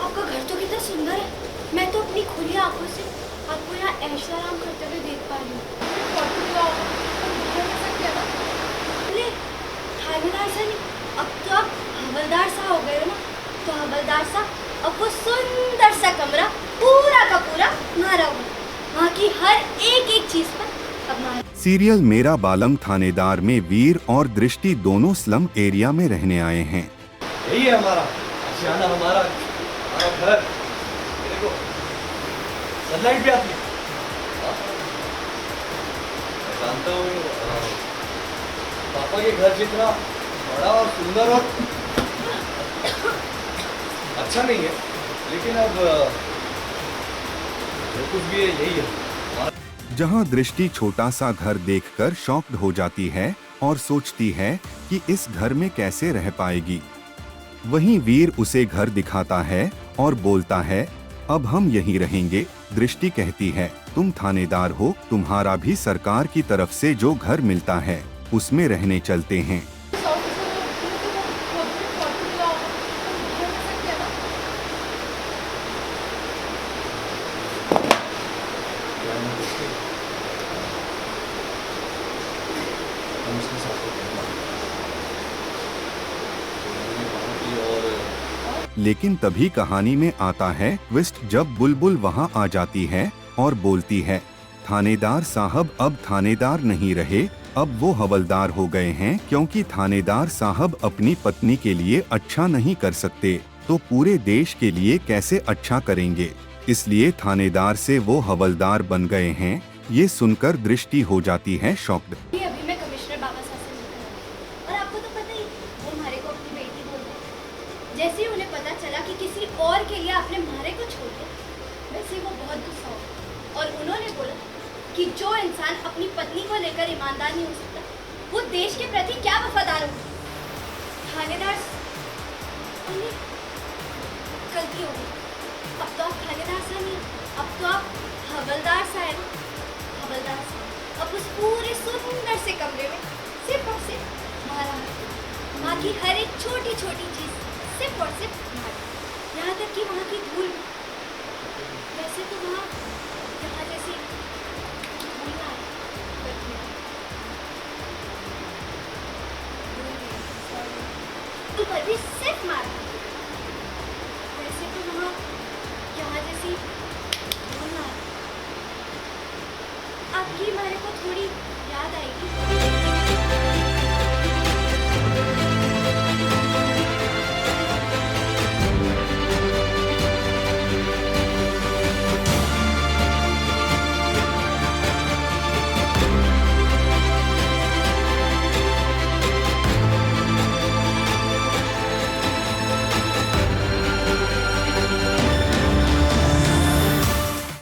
आपका घर तो कितना सुंदर है। मैं तो अपनी खुली आंखों से आपको यहाँ ऐशो आराम करते हुए देख पा रही हूँ। अरे थानेदार सा नहीं, अब तो आप हवलदार सा हो गए हो ना। तो हवलदार सा अब वो सुंदर सा कमरा पूरा का पूरा मारा हुआ, वहाँ की हर एक एक चीज पर अब मारा। सीरियल मेरा बालम थानेदार में वीर और दृष्टि दोनों स्लम एरिया में रहने आए हैं। यही है हमारा आशियाना, हमारा घर। देखो सनलाइट भी आती है। मैं जानता हूँ पापा के घर जितना बड़ा और सुंदर और अच्छा नहीं है, लेकिन अब जो कुछ भी है यही है। जहां दृष्टि छोटा सा घर देखकर शॉक्ड हो जाती है और सोचती है कि इस घर में कैसे रह पाएगी। वहीं वीर उसे घर दिखाता है और बोलता है, अब हम यहीं रहेंगे। दृष्टि कहती है, तुम थानेदार हो, तुम्हारा भी सरकार की तरफ से जो घर मिलता है उसमें रहने चलते हैं। लेकिन तभी कहानी में आता है ट्विस्ट, जब बुलबुल वहां आ जाती है और बोलती है, थानेदार साहब अब थानेदार नहीं रहे, अब वो हवलदार हो गए हैं, क्योंकि थानेदार साहब अपनी पत्नी के लिए अच्छा नहीं कर सकते तो पूरे देश के लिए कैसे अच्छा करेंगे, इसलिए थानेदार से वो हवलदार बन गए हैं। ये सुनकर दृष्टि हो जाती है शॉक्ड। अभी मैं कमिश्नर बाबा साहब से मिलकर आई। और आपको तो पता ही, वो म्हारे को अपनी बेटी बोलते हैं। जैसे ही उन्हें पता चला कि किसी और के लिए आपने म्हारे को छोड़ दिया, वैसे ही वो बहुत गुस्सा हो और उन्होंने बोला कि जो इंसान अपनी पत्नी को लेकर ईमानदार नहीं हो सकता, वो देश के प्रति क्या वफादार हो। थानेदार गलती हो गई। अब तो आप थानेदार सा नहीं, अब तो आप हवलदार सा है। हवलदार सा अब उस पूरे सुंदर से कमरे में सिर्फ और सिर्फ मारा, माँ की हर एक छोटी छोटी चीज सिर्फ और सिर्फ मारा, यहाँ तक कि वहाँ की धूल भी। वैसे तो वहाँ यहाँ जैसी धूल ना आए, धूल पर भी सिर्फ मारा। वैसे तो वहाँ यहाँ जैसी धूल ना आए। आपकी मारे को थोड़ी